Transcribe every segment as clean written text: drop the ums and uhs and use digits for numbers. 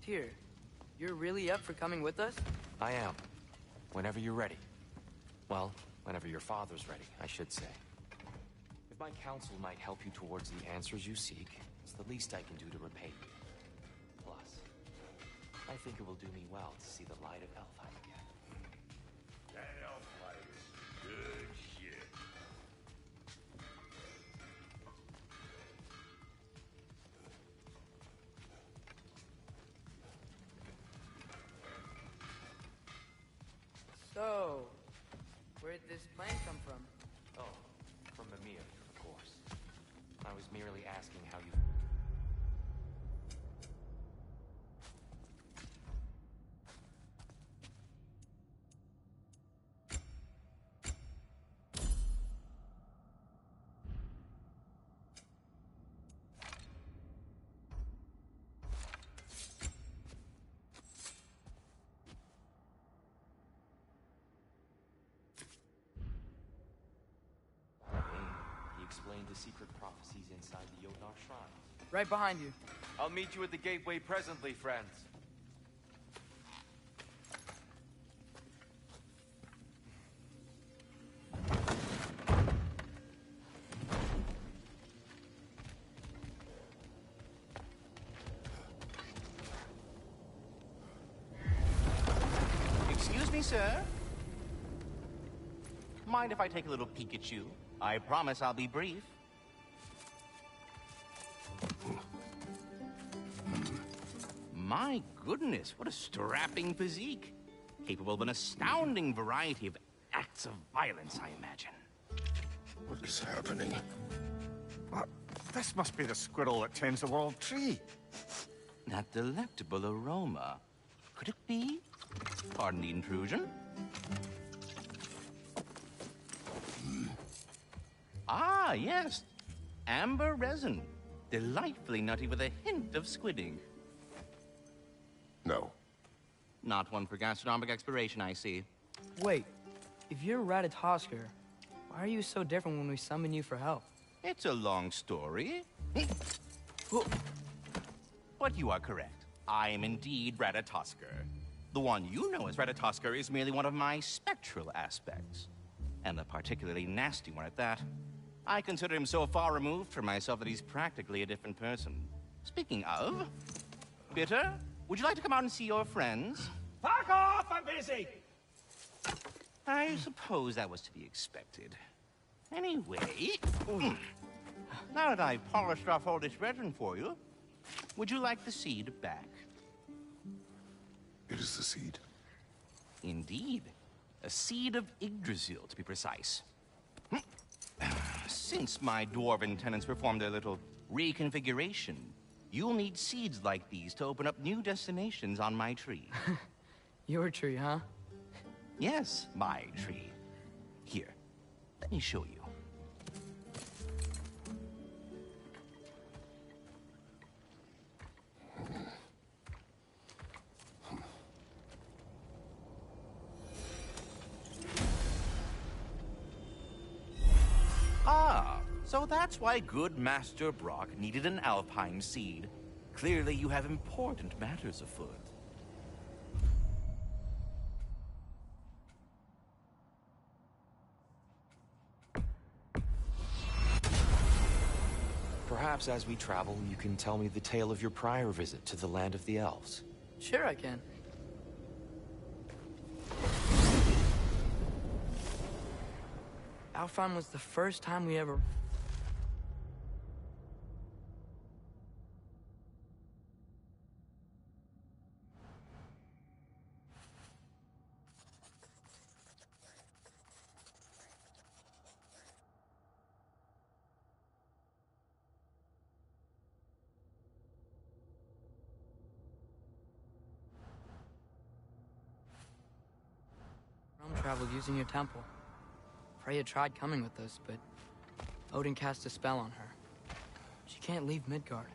Tyr, you're really up for coming with us? I am. Whenever you're ready. Well, whenever your father's ready, I should say. If my counsel might help you towards the answers you seek, it's the least I can do to repay you. Plus, I think it will do me well to see the light of Elfheim again. That elf light is good shit. So, where'd this plane come from? Oh, from Mimir, of course. I was merely asking how you... He explained the secret prophecies inside the Jotnar shrine. Right behind you. I'll meet you at the gateway presently, friends. Excuse me, sir. Mind if I take a little peek at you? I promise I'll be brief. My goodness, what a strapping physique. Capable of an astounding variety of acts of violence, I imagine. What is happening? This must be the squirrel that tends the world tree. That delectable aroma. Could it be? Pardon the intrusion. Ah, yes. Amber resin. Delightfully nutty with a hint of squidding. No. Not one for gastronomic exploration, I see. Wait, if you're Ratatoskr, why are you so different when we summon you for help? It's a long story. But you are correct. I am indeed Ratatoskr. The one you know as Ratatoskr is merely one of my spectral aspects. And a particularly nasty one at that. I consider him so far removed from myself that he's practically a different person. Speaking of... Bitter, would you like to come out and see your friends? Fuck off! I'm busy! I suppose that was to be expected. Anyway... Now that I've polished off all this resin for you, would you like the seed back? It is the seed. Indeed. A seed of Yggdrasil, to be precise. Since my dwarven tenants performed their little reconfiguration, you'll need seeds like these to open up new destinations on my tree. Your tree, huh? Yes, my tree. Here, let me show you. Ah, so that's why good Master Brock needed an Alpine seed. Clearly you have important matters afoot. Perhaps as we travel, you can tell me the tale of your prior visit to the land of the elves. Sure I can. Alfheim was the first time we ever... traveled using your temple. Freya tried coming with us, but Odin cast a spell on her. She can't leave Midgard.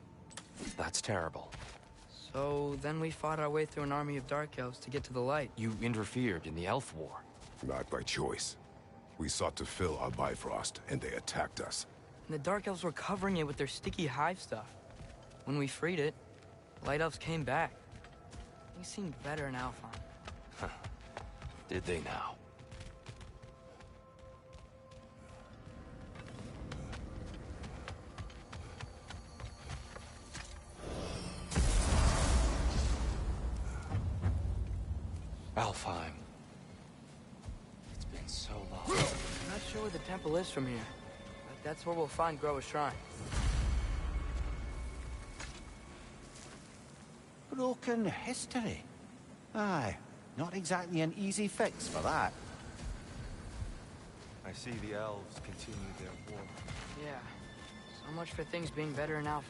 That's terrible. So then we fought our way through an army of dark elves to get to the light. You interfered in the elf war. Not by choice. We sought to fill our Bifrost, and they attacked us. And the dark elves were covering it with their sticky hive stuff. When we freed it, light elves came back. Things seemed better in Alfheim. Did they now? Alfheim. It's been so long. I'm not sure where the temple is from here, but that's where we'll find Groa's shrine. Broken history. Aye, not exactly an easy fix for that. I see the elves continue their war. Yeah, so much for things being better in Alfheim.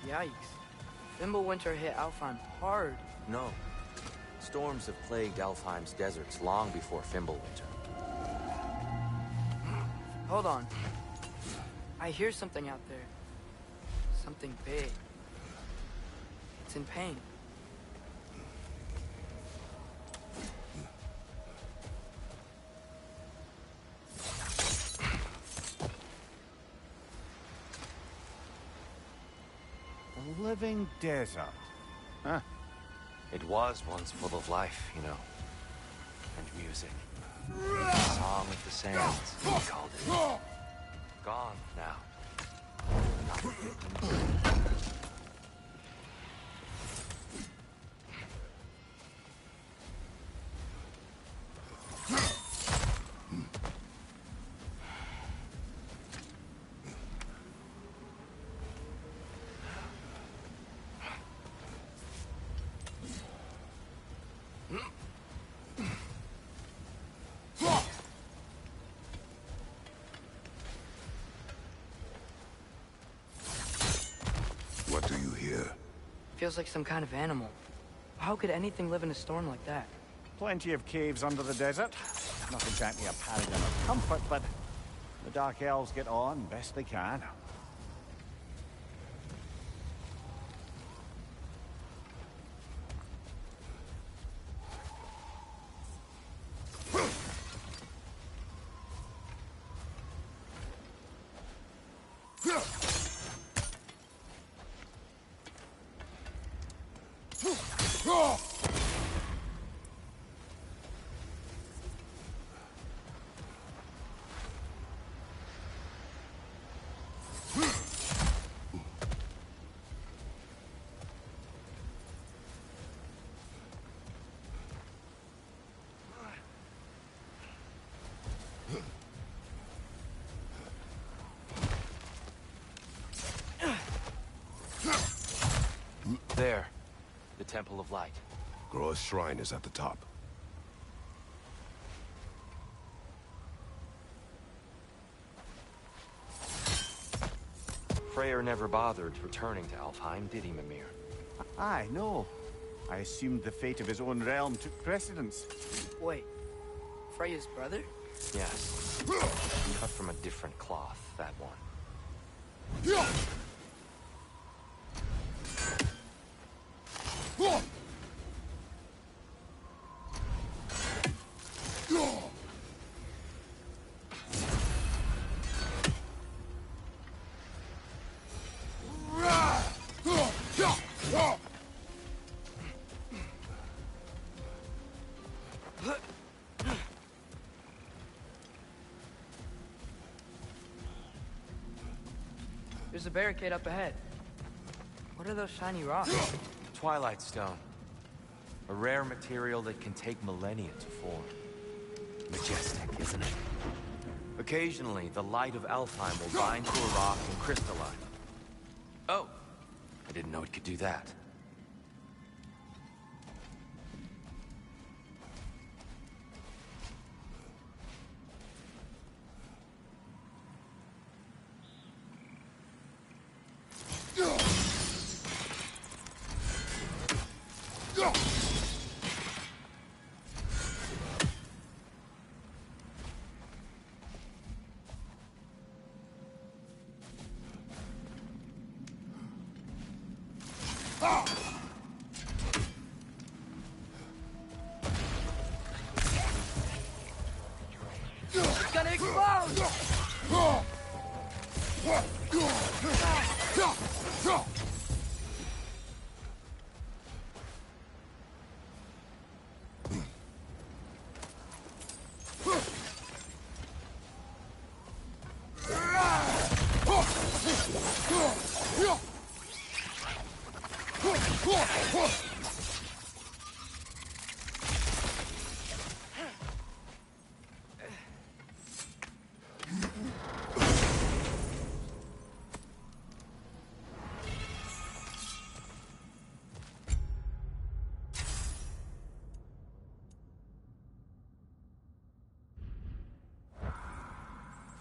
Yikes. Fimbulwinter hit Alfheim hard. No. Storms have plagued Alfheim's deserts long before Fimbulwinter. Hold on. I hear something out there. Something big. It's in pain. A living desert. Huh. It was once full of life, you know. And music. The song of the sands, we called it. Gone now. What do you hear? Feels like some kind of animal. How could anything live in a storm like that? Plenty of caves under the desert. Not exactly a paragon of comfort, but the Dark Elves get on best they can. There. The Temple of Light. Groa's shrine is at the top. Freyr never bothered returning to Alfheim, did he, Mimir? Aye, no. I assumed the fate of his own realm took precedence. Wait, Freya's brother? Yes. Cut from a different cloth, that one. There's a barricade up ahead. What are those shiny rocks? Twilight Stone. A rare material that can take millennia to form. Majestic, isn't it? Occasionally, the light of Alfheim will bind to a rock and crystallize. Oh! I didn't know it could do that.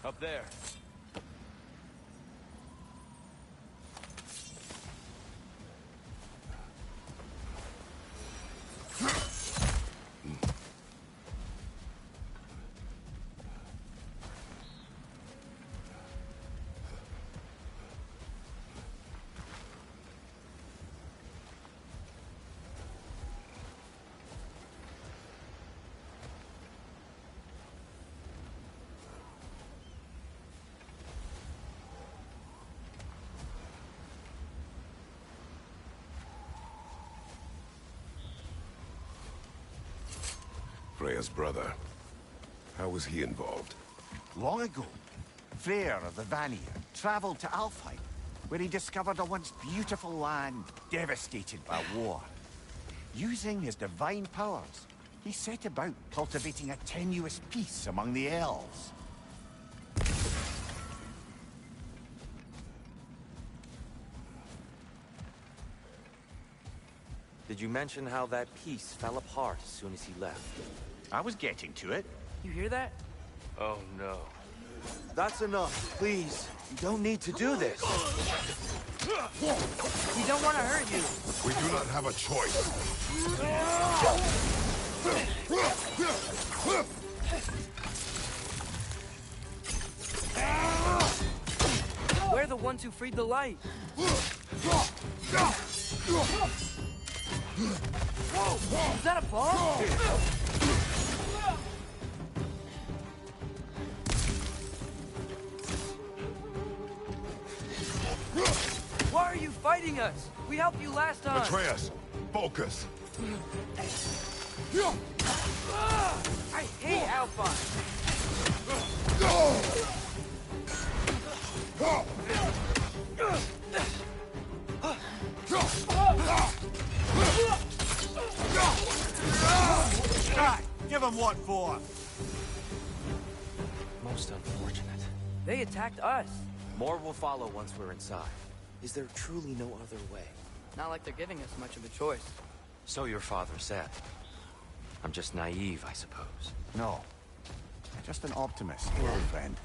Up there. Freya's brother. How was he involved? Long ago, Freyr of the Vanir traveled to Alfheim, where he discovered a once beautiful land devastated by war. Using his divine powers, he set about cultivating a tenuous peace among the elves. Did you mention how that piece fell apart as soon as he left? I was getting to it. You hear that? Oh no. That's enough, please. You don't need to do this. We don't want to hurt you. We do not have a choice. We're the ones who freed the light. Whoa! Is that a bomb? Why are you fighting us? We helped you last time. Atreus, focus. I hate Alphine. Give him what for? Most unfortunate. They attacked us. More will follow once we're inside. Is there truly no other way? Not like they're giving us much of a choice. So your father said. I'm just naive, I suppose. No. Just an optimist, old friend.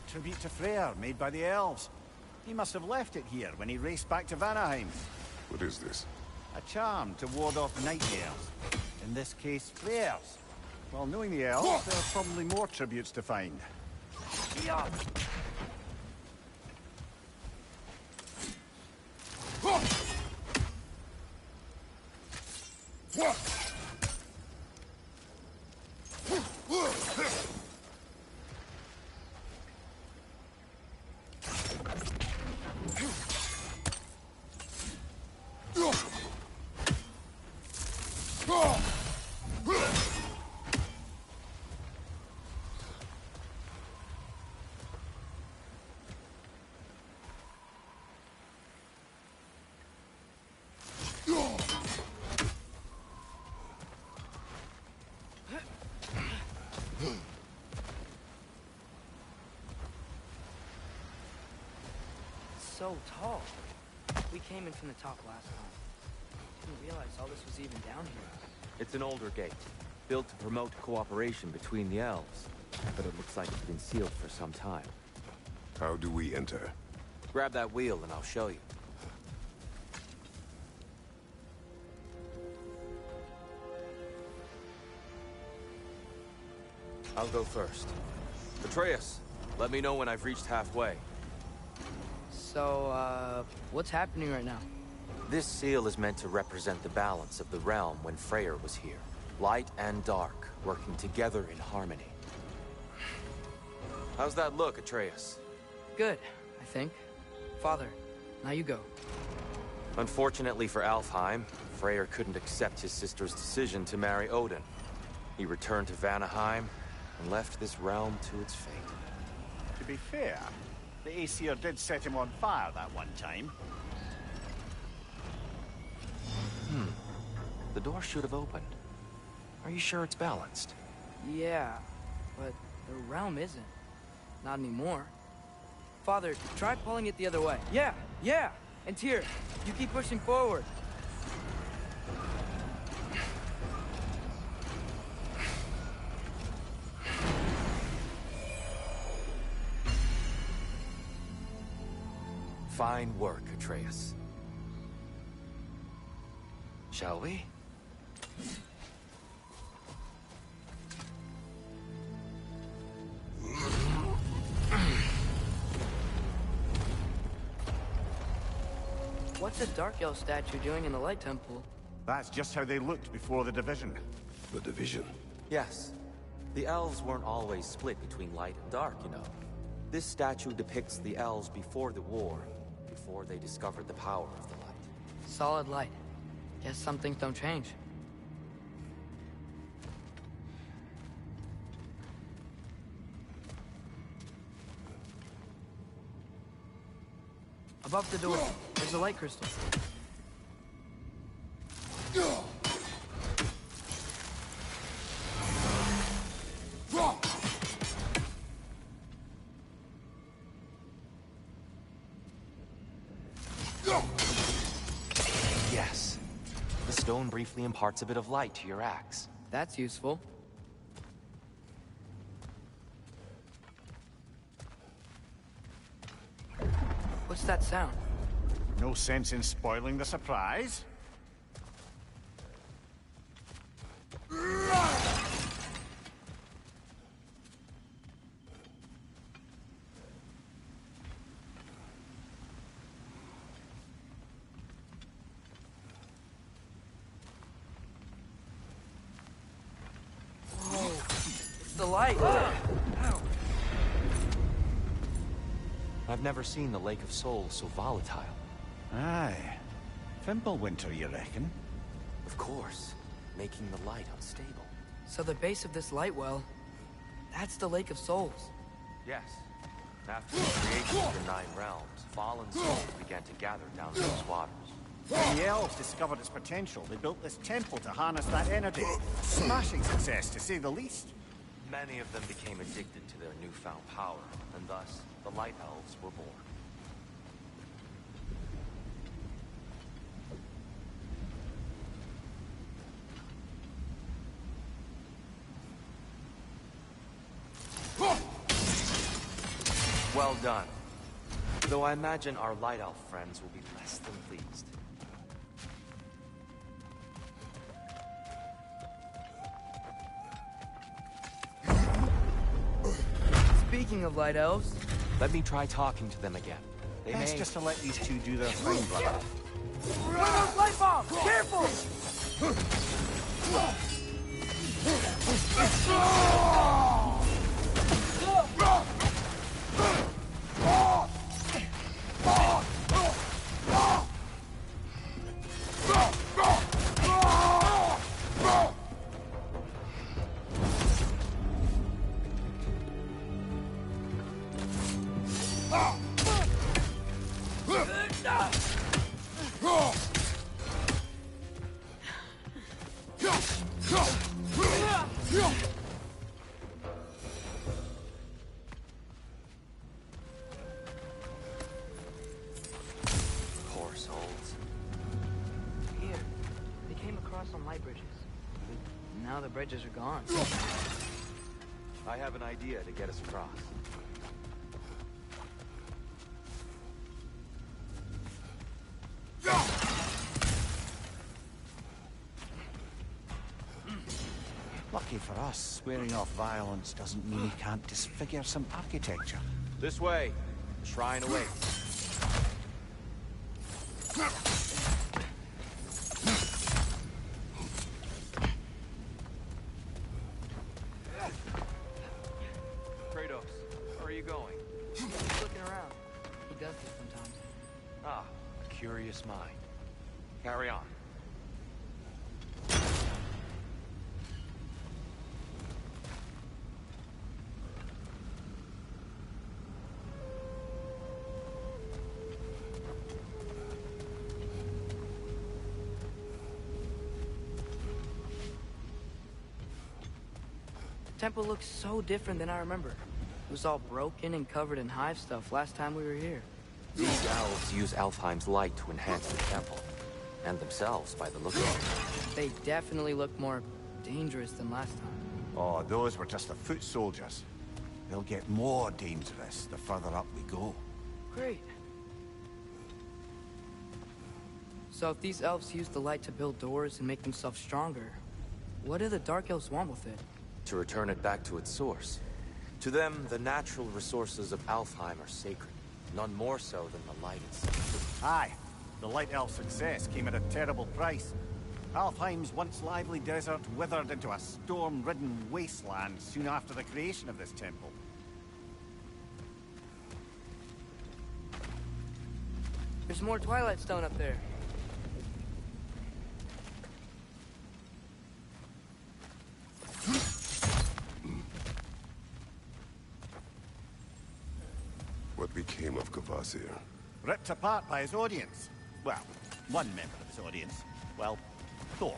Tribute to Freyr, made by the elves. He must have left it here when he raced back to Vanaheim. What is this? A charm to ward off nightmares. In this case, Freyr's. Well, knowing the elves, there are probably more tributes to find. So tall. We came in from the top last time. Didn't realize all this was even down here. It's an older gate, built to promote cooperation between the elves. But it looks like it's been sealed for some time. How do we enter? Grab that wheel and I'll show you. I'll go first. Atreus, Let me know when I've reached halfway. So, what's happening right now? This seal is meant to represent the balance of the realm when Freyr was here. Light and dark, working together in harmony. How's that look, Atreus? Good, I think. Father, now you go. Unfortunately for Alfheim, Freyr couldn't accept his sister's decision to marry Odin. He returned to Vanaheim and left this realm to its fate. To be fair, the Aesir did set him on fire that one time. The door should have opened. Are you sure it's balanced? Yeah, but the realm isn't. Not anymore. Father, try pulling it the other way. Yeah! And Tyr, you keep pushing forward. Fine work, Atreus. Shall we? What's a Dark Elf statue doing in the Light Temple? That's just how they looked before the division. The division. Yes. The elves weren't always split between light and dark, you know. This statue depicts the elves before the war, before they discovered the power of the light. Solid light. Guess some things don't change. Above the door, there's a light crystal. Yes. The stone briefly imparts a bit of light to your axe. That's useful. What's that sound? No sense in spoiling the surprise. Whoa, it's the light. Ow. I've never seen the Lake of Souls so volatile. Aye. Fimbulwinter, you reckon? Of course, making the light unstable. So the base of this light well, that's the Lake of Souls. Yes. After the creation of the 9 realms, fallen souls began to gather down those waters. When the elves discovered its potential, they built this temple to harness that energy. Smashing success, to say the least. Many of them became addicted to their newfound power, and thus, the Light Elves were born. Well done. Though I imagine our Light Elf friends will be less than pleased. Speaking of light elves, Let me try talking to them again. They Best may... just to let these two do their thing, brother. light bombs! Careful! Poor souls. Here, they came across some light bridges. Now the bridges are gone. I have an idea to get us across. Look, Lucky for us, swearing off violence doesn't mean he can't disfigure some architecture. This way. Shrine awaits. Kratos, where are you going? He's looking around. He does this sometimes. Ah, a curious mind. Carry on. The temple looks so different than I remember. It was all broken and covered in hive stuff last time we were here. These elves use Alfheim's light to enhance the temple. And themselves, by the look of it. They definitely look more dangerous than last time. Oh, those were just the foot soldiers. They'll get more dangerous the further up we go. Great. So if these elves use the light to build doors and make themselves stronger, what do the Dark Elves want with it? To return it back to its source. To them, the natural resources of Alfheim are sacred. None more so than the light itself. Aye. The Light Elf success came at a terrible price. Alfheim's once lively desert withered into a storm-ridden wasteland soon after the creation of this temple. There's more Twilight Stone up there. What became of Kvasir? Ripped apart by his audience. Well, one member of his audience. Well, Thor.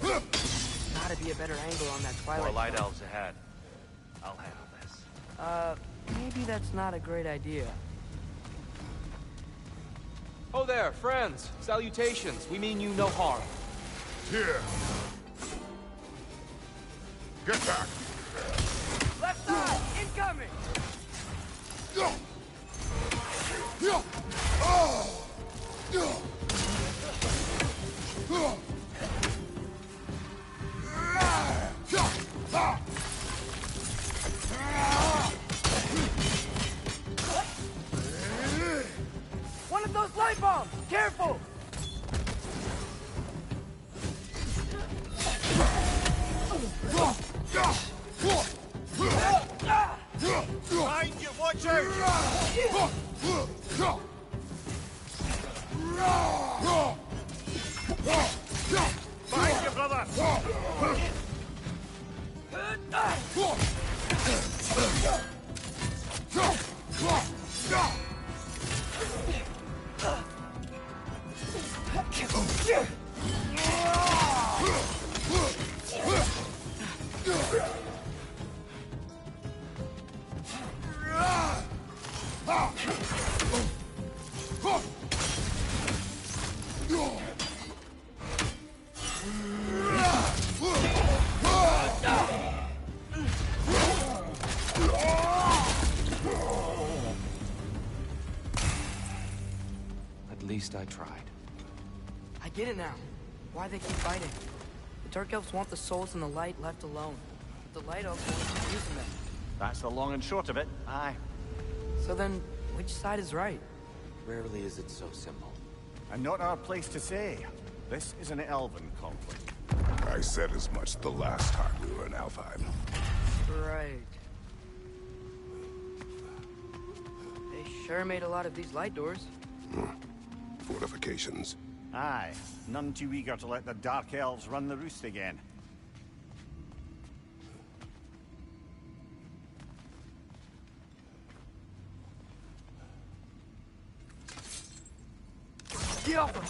Gotta be a better angle on that More Twilight light Stone. elves ahead. I'll handle this. Maybe that's not a great idea. Oh there, friends! Salutations! We mean you no harm. Here! Get back! Left side! Incoming! One of those light bombs! Careful! Behind you, watch out! Behind you, brother! At least I tried. I get it now. Why they keep fighting. The Dark Elves want the souls and the light left alone. But the Light Elves want to keep using them. That's the long and short of it. Aye. So then, which side is right? Rarely is it so simple. And not our place to say. This is an elven conflict. I said as much the last time we were in Alfheim. Right. They sure made a lot of these light doors. Fortifications. Aye. None too eager to let the Dark Elves run the roost again. Get off them!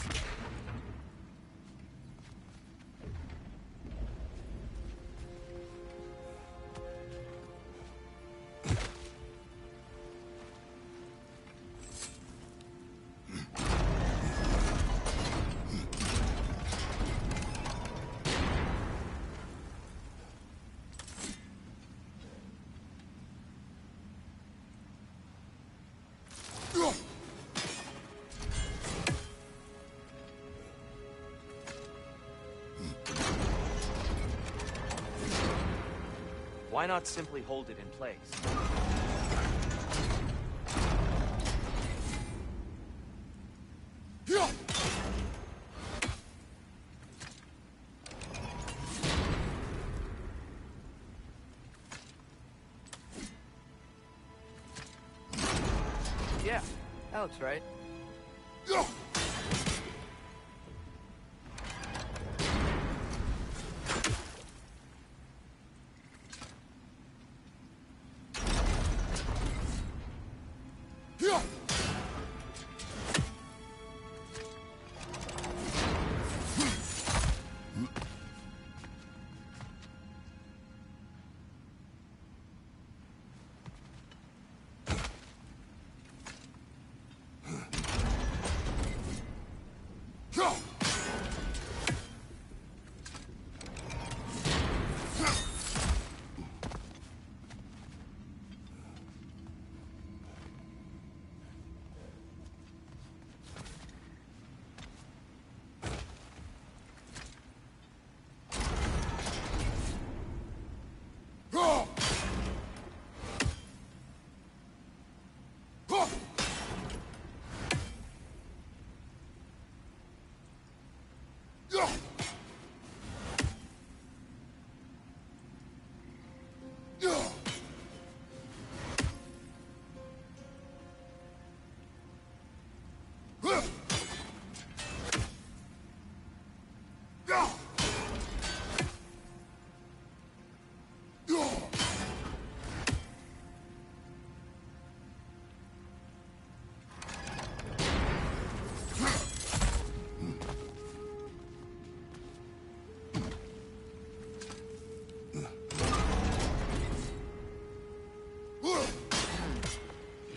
Why not simply hold it in place? Yeah, that looks right.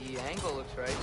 The angle looks right.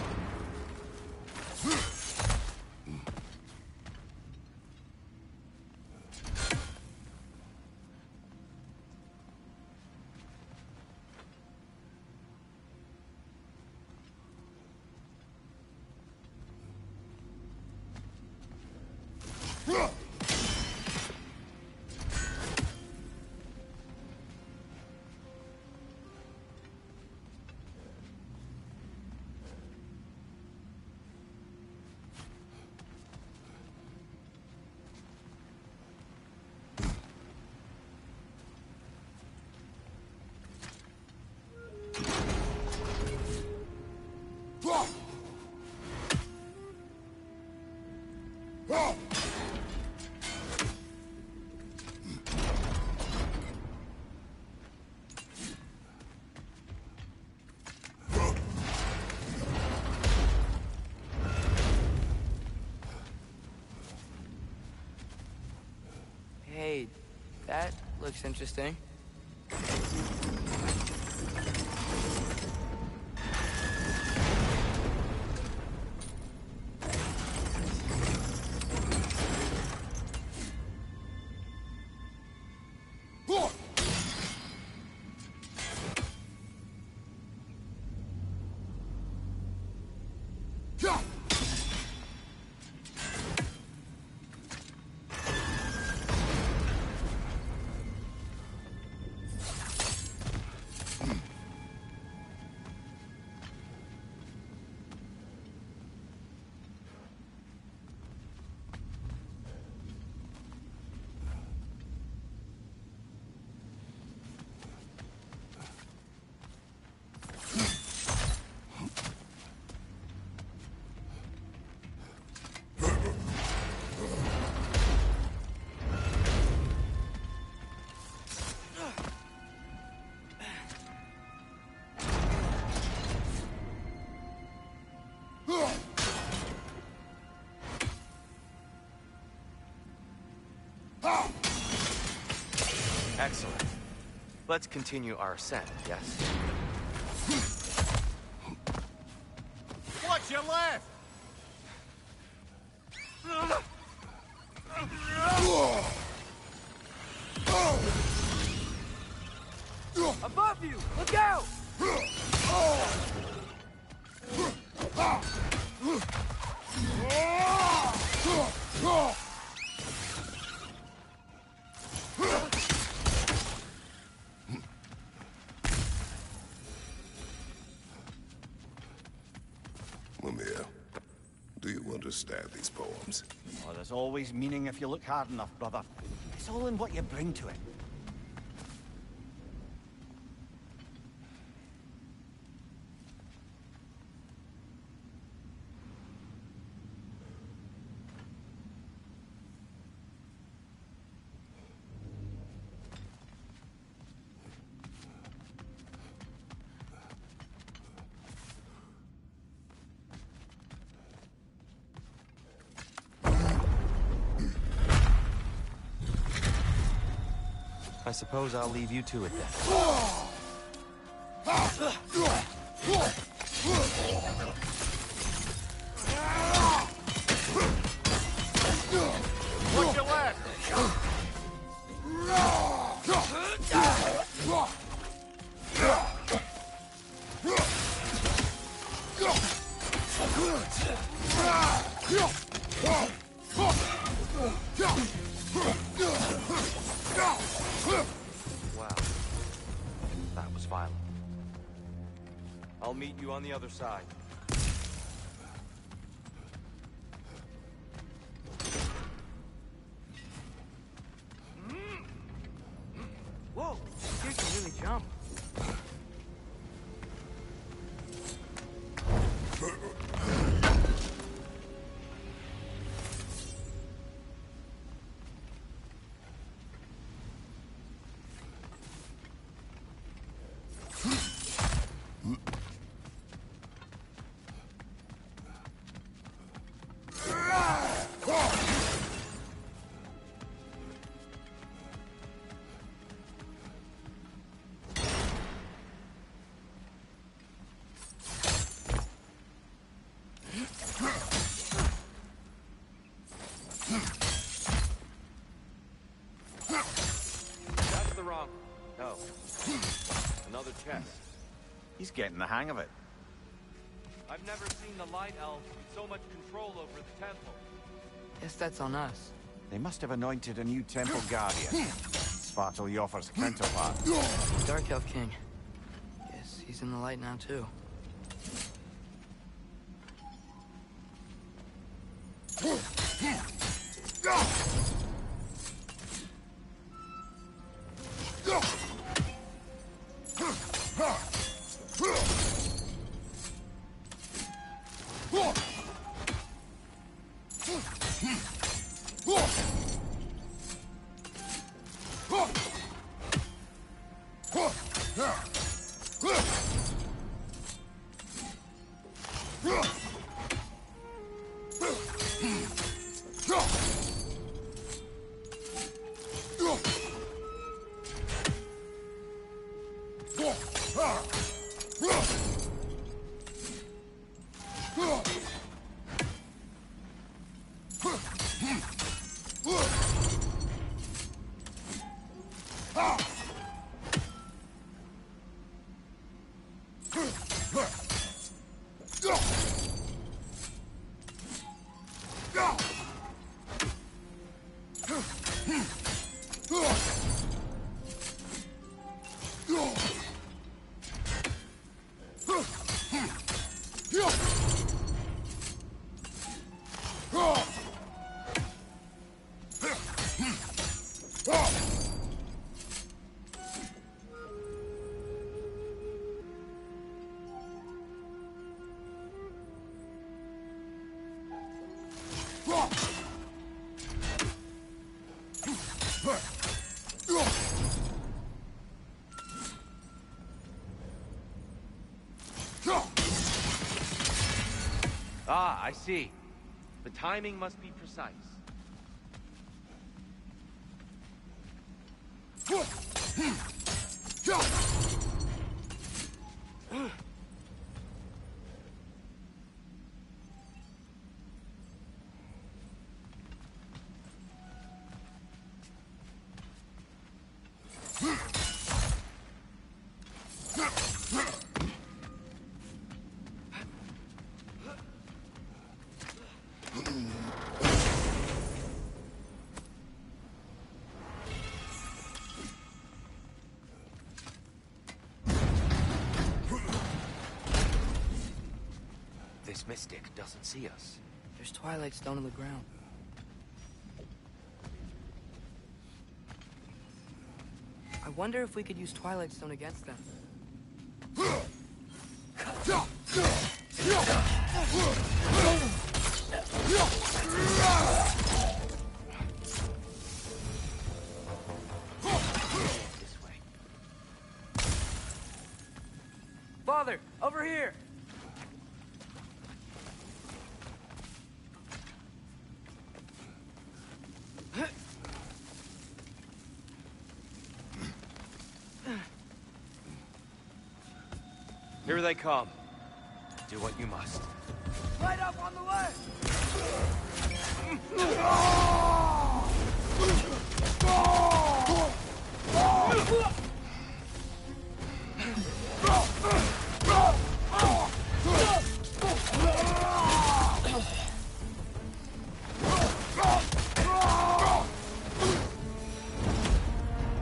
Hey, that looks interesting. Excellent. Let's continue our ascent, yes? Watch your left! Above you! Look out! understand these poems. Oh, there's always meaning if you look hard enough, brother. It's all in what you bring to it. I suppose I'll leave you to it then. Watch your left! Wow. That was violent. I'll meet you on the other side. Whoa, you can really jump. That's the wrong... No. Another chest. He's getting the hang of it. I've never seen the Light Elves with so much control over the temple. Guess that's on us. They must have anointed a new temple guardian. Svartal Joffer's counterpart. Dark Elf King. Guess he's in the light now, too. Ah, I see. The timing must be precise. This mystic doesn't see us. There's Twilight Stone on the ground. I wonder if we could use Twilight Stone against them. This way. Father, over here! Here they come. Do what you must. Right up on the left!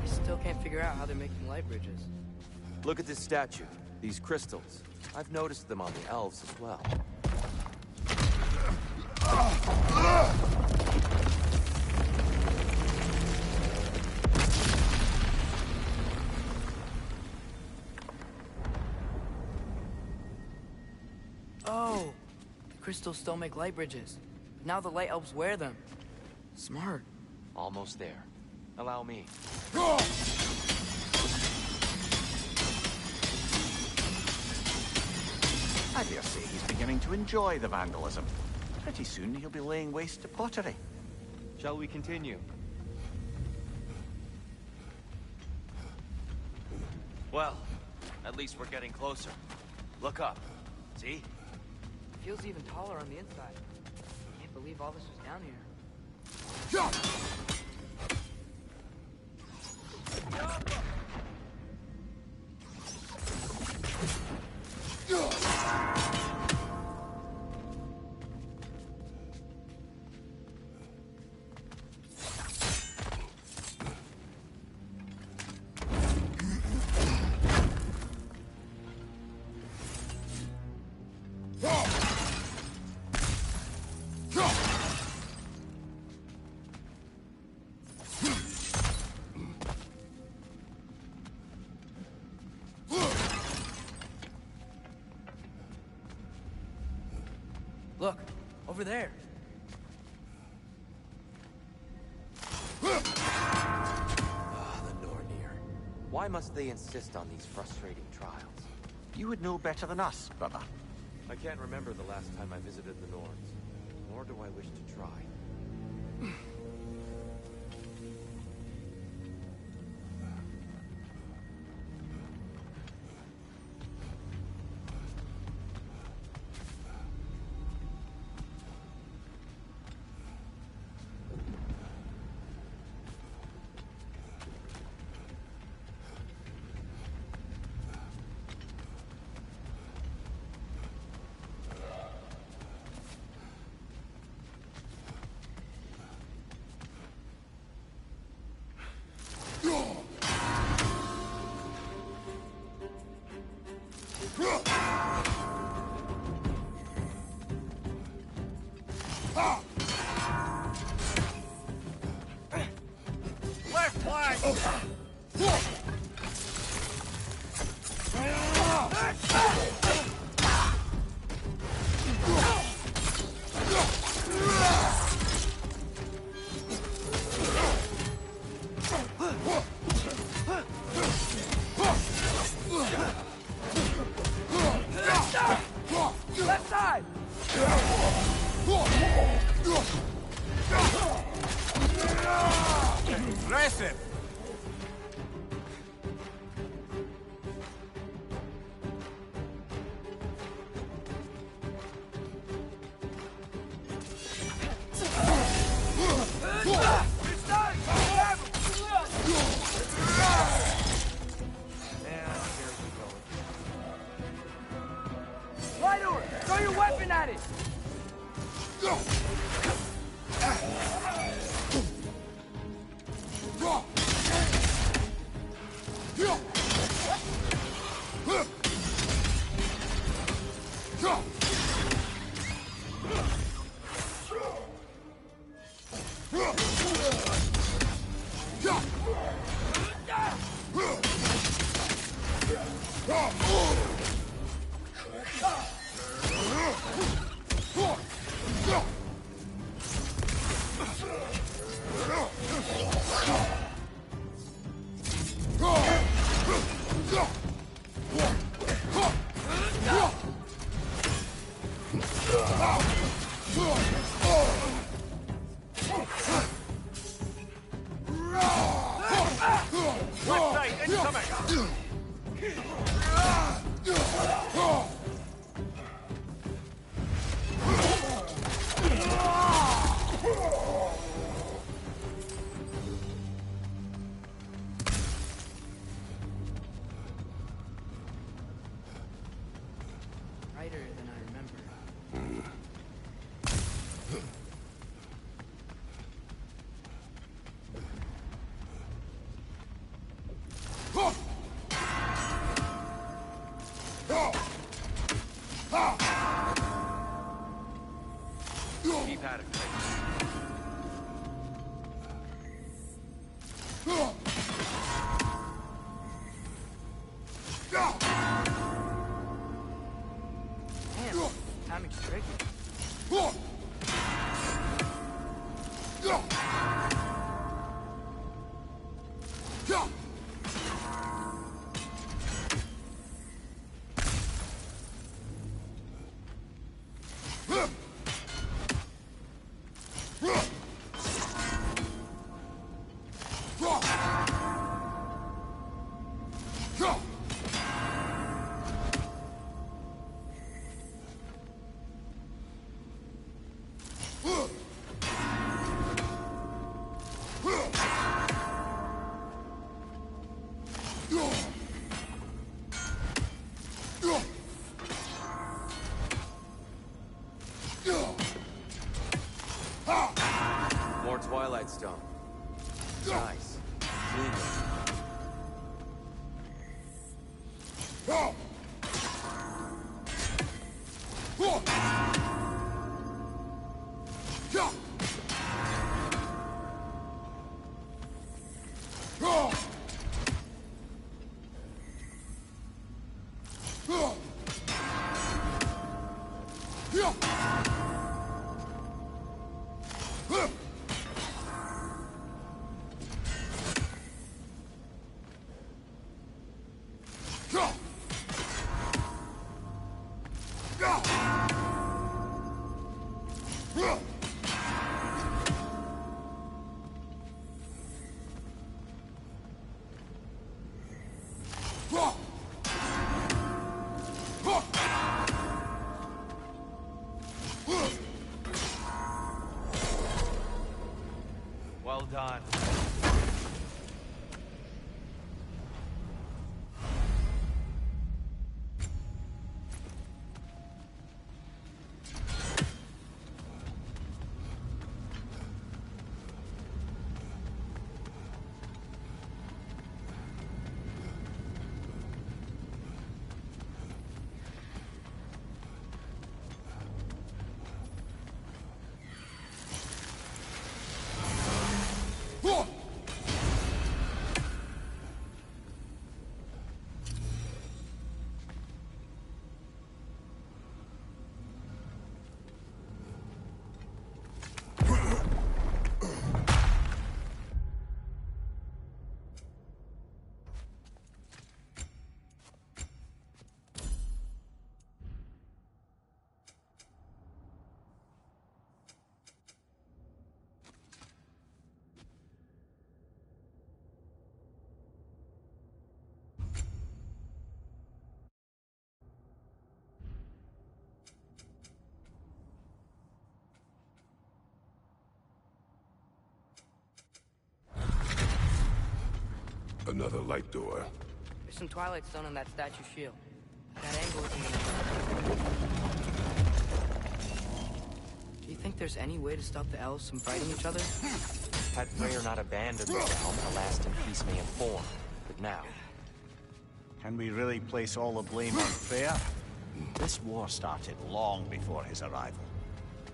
I still can't figure out how they're making light bridges. Look at this statue. These crystals. I've noticed them on the elves as well. Oh, the crystals still make light bridges. But now the light elves wear them. Smart. Almost there. Allow me. I dare say he's beginning to enjoy the vandalism. Pretty soon he'll be laying waste to pottery. Shall we continue? Well, at least we're getting closer. Look up. See? Feels even taller on the inside. Can't believe all this was down here. Look, over there. The Nornir. Why must they insist on these frustrating trials? You would know better than us, brother. I can't remember the last time I visited the Norns, nor do I wish to try. Left side! Impressive! Brighter than I remember. Keep at it, Kratos. Damn, timing's tricky. More Twilight Stone. Nice. Clean. Well done. Another light door. There's some Twilight Stone on that statue shield. That angle isn't gonna... Do you think there's any way to stop the elves from fighting each other? Had Freyr not abandoned the realm, the last in peace may have formed. But now, Can we really place all the blame on Freyr? This war started long before his arrival.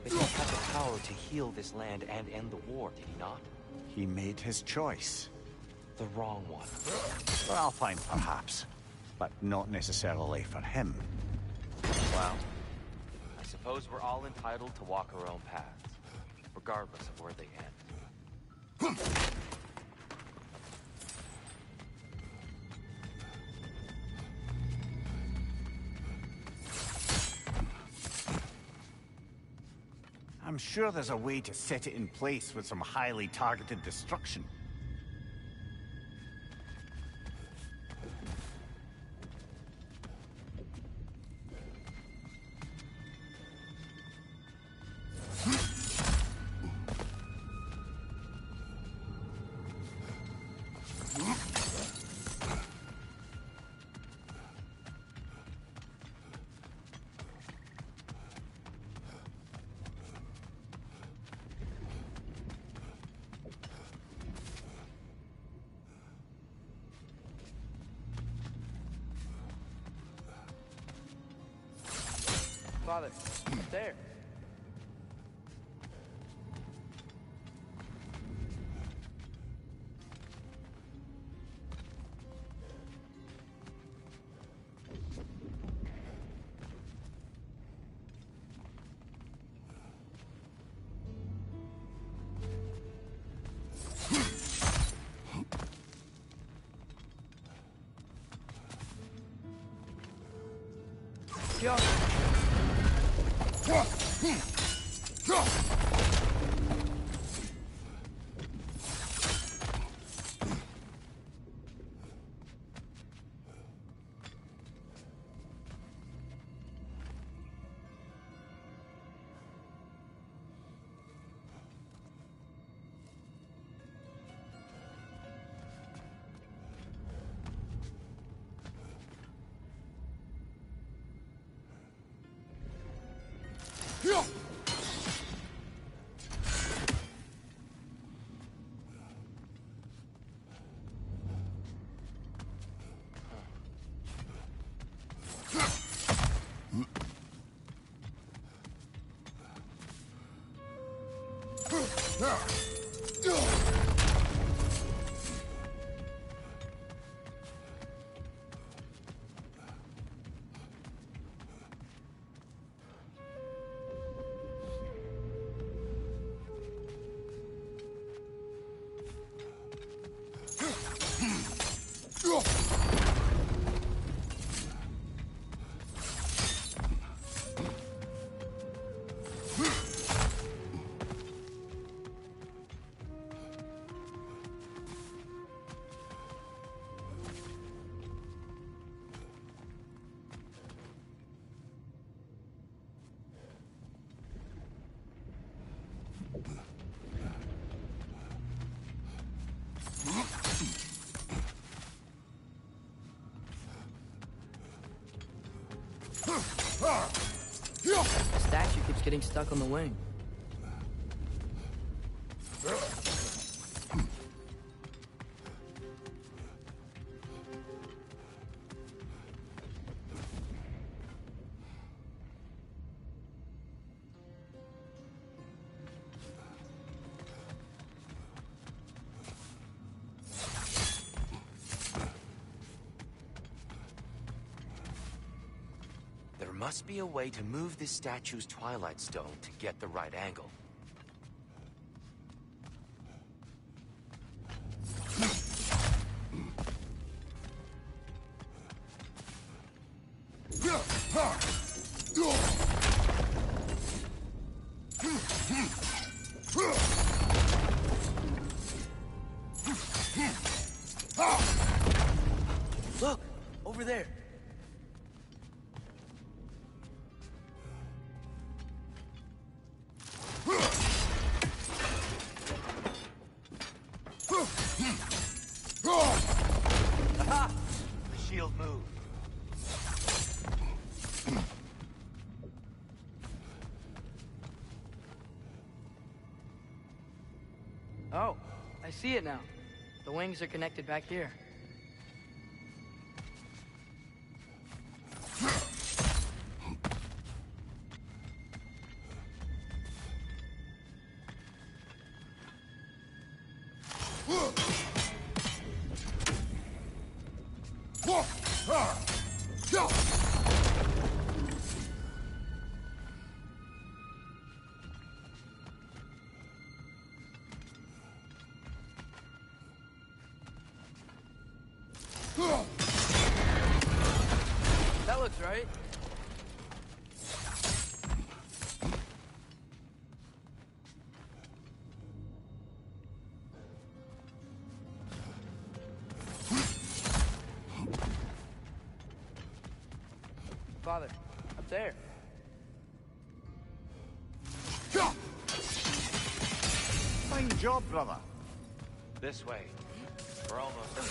but he had the power to heal this land and end the war, did he not? He made his choice. The wrong one. For Alpine, perhaps. but not necessarily for him. Well, I suppose we're all entitled to walk our own paths, regardless of where they end. I'm sure there's a way to set it in place with some highly targeted destruction. Father, there. Yo. The statue keeps getting stuck on the wing. There must be a way to move this statue's Twilight Stone to get the right angle. Look, over there. Aha! The shield moved. Oh, I see it now. The wings are connected back here. That looks right. Father, up there. Fine job, brother. This way. We're almost done.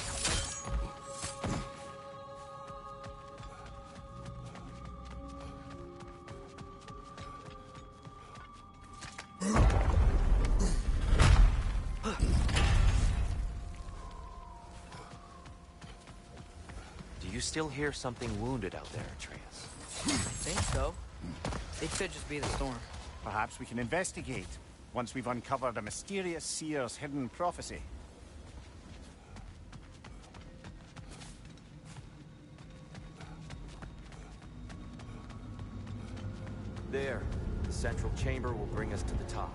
Do you still hear something wounded out there, Atreus? I think so. It could just be the storm. Perhaps we can investigate, once we've uncovered a mysterious seer's hidden prophecy. There. The central chamber will bring us to the top.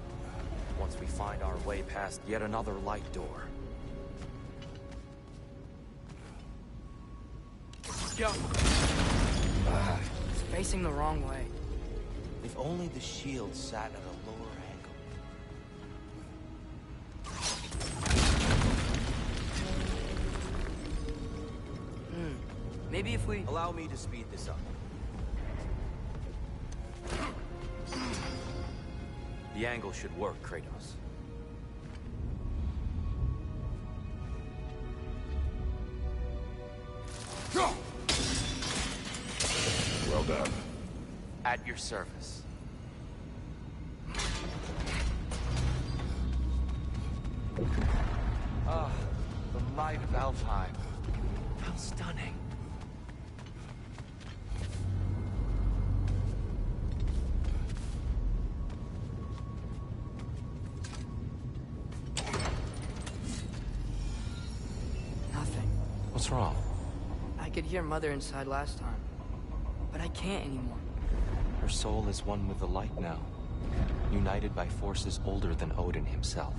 Once we find our way past yet another light door. Go! It's facing the wrong way. If only the shield sat at a lower angle. Maybe if we... Allow me to speed this up. The angle should work, Kratos. Well done. At your service. Ah, the might of Alfheim. How stunning. Nothing. What's wrong? I could hear Mother inside last time, but I can't anymore. Her soul is one with the light now, united by forces older than Odin himself.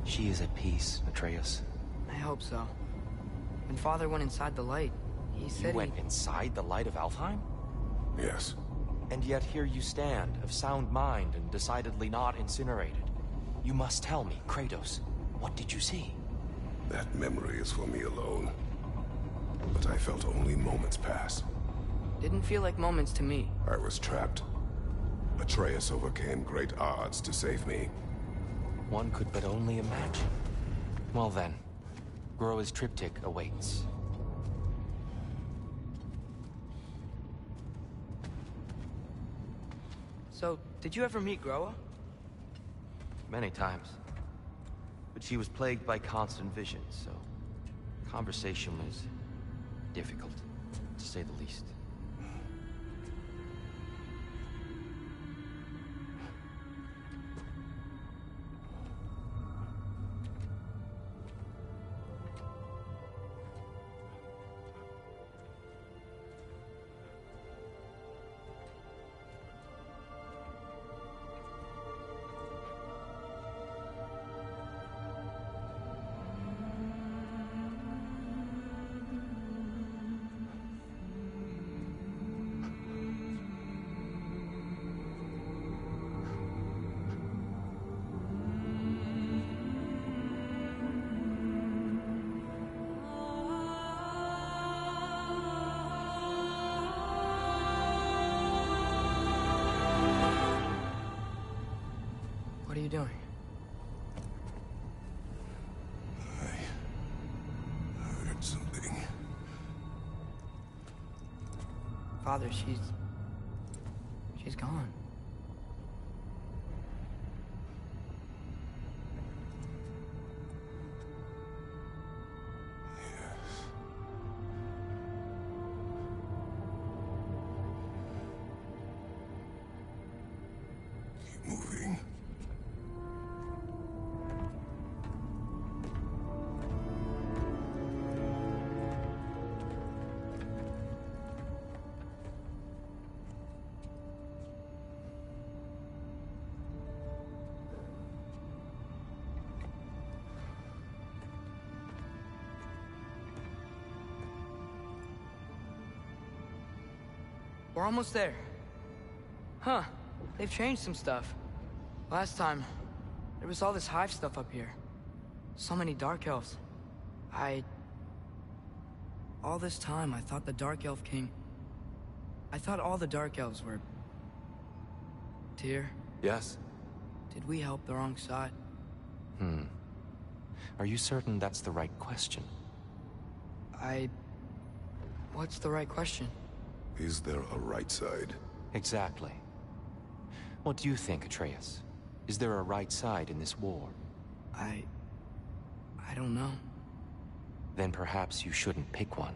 She is at peace, Atreus. I hope so. When Father went inside the light, he said You went inside the light of Alfheim? Yes. And yet here you stand, of sound mind and decidedly not incinerated. You must tell me, Kratos, what did you see? That memory is for me alone. But I felt only moments pass. Didn't feel like moments to me. I was trapped. Atreus overcame great odds to save me. One could but only imagine. Well then, Groa's triptych awaits. So, did you ever meet Groa? Many times. But she was plagued by constant visions, so conversation was difficult, to say the least. What are you doing? I heard something. Father, she's gone. Keep moving. We're almost there. Huh. They've changed some stuff. Last time, there was all this hive stuff up here. So many Dark Elves. All this time, I thought the Dark Elf King... I thought all the Dark Elves were... Tyr, Yes? did we help the wrong side? Are you certain that's the right question? What's the right question? Is there a right side? Exactly. What do you think, Atreus? Is there a right side in this war? I don't know. Then perhaps you shouldn't pick one.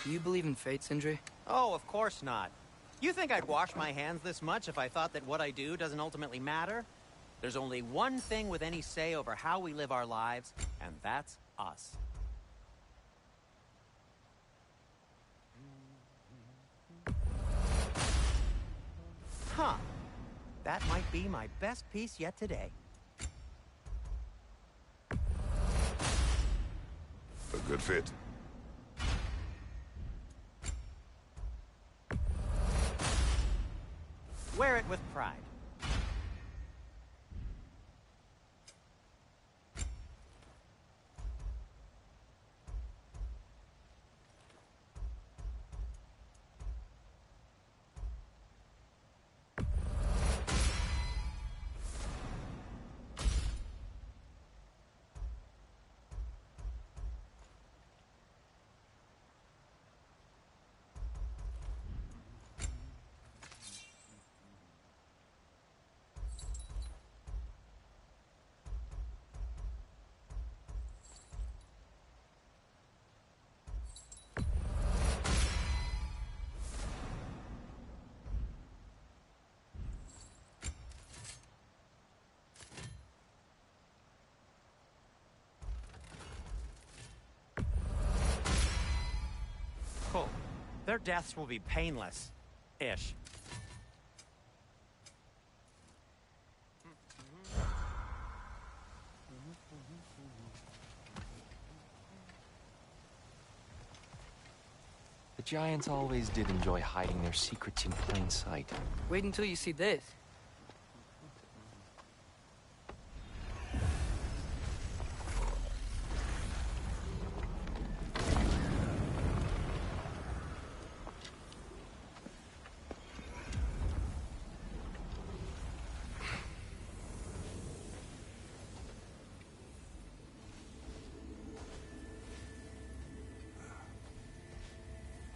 Do you believe in fate, Sindri? Oh, of course not. You think I'd wash my hands this much if I thought that what I do doesn't ultimately matter? There's only one thing with any say over how we live our lives, and that's us. Huh. That might be my best piece yet today. A good fit. Wear it with pride. Cool. Their deaths will be painless-ish. The giants always did enjoy hiding their secrets in plain sight. Wait until you see this.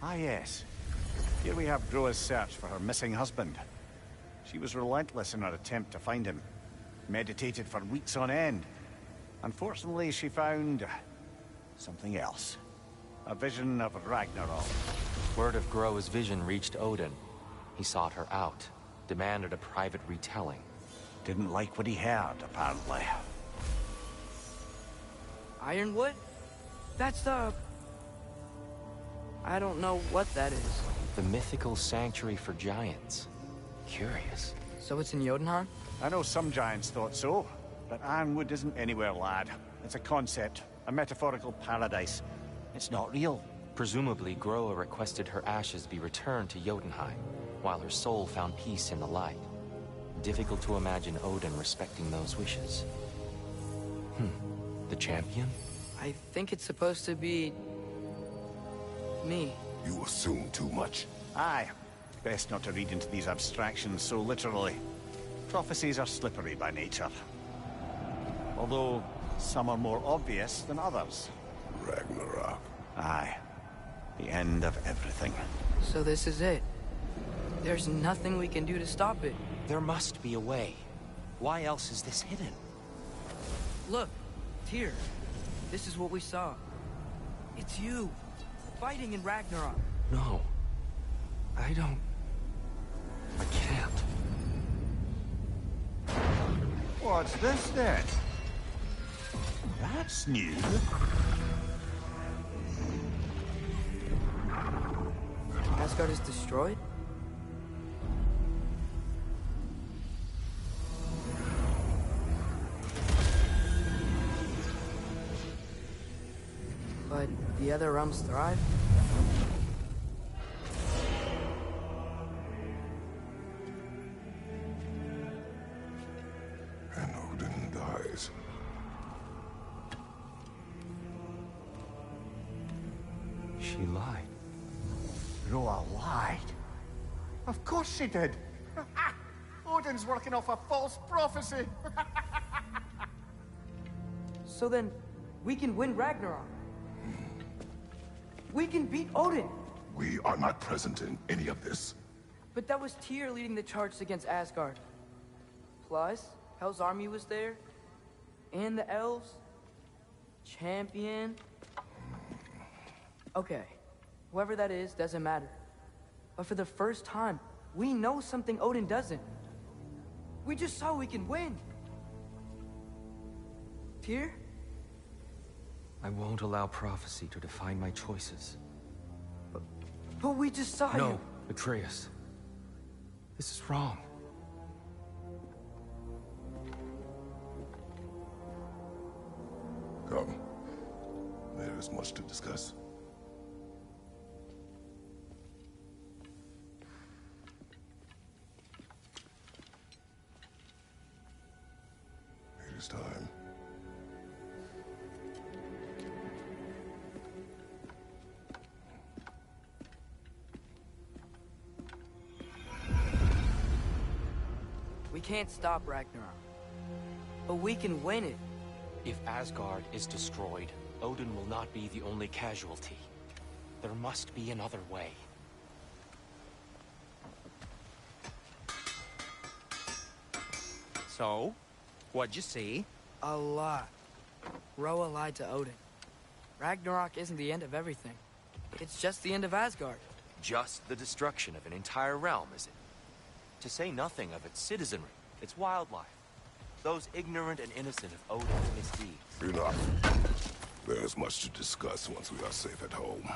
Ah, yes. Here we have Groa's search for her missing husband. She was relentless in her attempt to find him. Meditated for weeks on end. Unfortunately, she found... something else. A vision of Ragnarok. Word of Groa's vision reached Odin. He sought her out, demanded a private retelling. Didn't like what he heard, apparently. Ironwood? That's the... I don't know what that is. The mythical sanctuary for giants. Curious. So it's in Jotunheim? I know some giants thought so, but Ironwood isn't anywhere, lad. It's a concept, a metaphorical paradise. It's not real. Presumably, Groa requested her ashes be returned to Jotunheim, while her soul found peace in the light. Difficult to imagine Odin respecting those wishes. The champion? I think it's supposed to be... me. You assume too much. Aye. Best not to read into these abstractions so literally. Prophecies are slippery by nature. Although, some are more obvious than others. Ragnarok. Aye. The end of everything. So this is it. There's nothing we can do to stop it. There must be a way. Why else is this hidden? Look, Tyr. This is what we saw. It's you, fighting in Ragnarok. No. I don't... I can't. What's this then? That's new. Asgard is destroyed? But the other realms thrive? And Odin dies. She lied. Roa lied. Of course she did. Odin's working off a false prophecy. So then, we can win Ragnarok. We can beat Odin. We are not present in any of this. But that was Tyr leading the charge against Asgard. Plus, Hell's army was there. And the elves. Champion. Okay. Whoever that is doesn't matter. But for the first time, we know something Odin doesn't. We just saw we can win. Tyr? I won't allow prophecy to define my choices. But we just saw you. No, Atreus. This is wrong. Come. There is much to discuss. It is time. We can't stop Ragnarok. But we can win it. If Asgard is destroyed, Odin will not be the only casualty. There must be another way. So, what'd you see? A lot. Roa lied to Odin. Ragnarok isn't the end of everything. It's just the end of Asgard. Just the destruction of an entire realm, is it? To say nothing of its citizenry, its wildlife. Those ignorant and innocent of Odin's misdeeds. Enough. There is much to discuss once we are safe at home.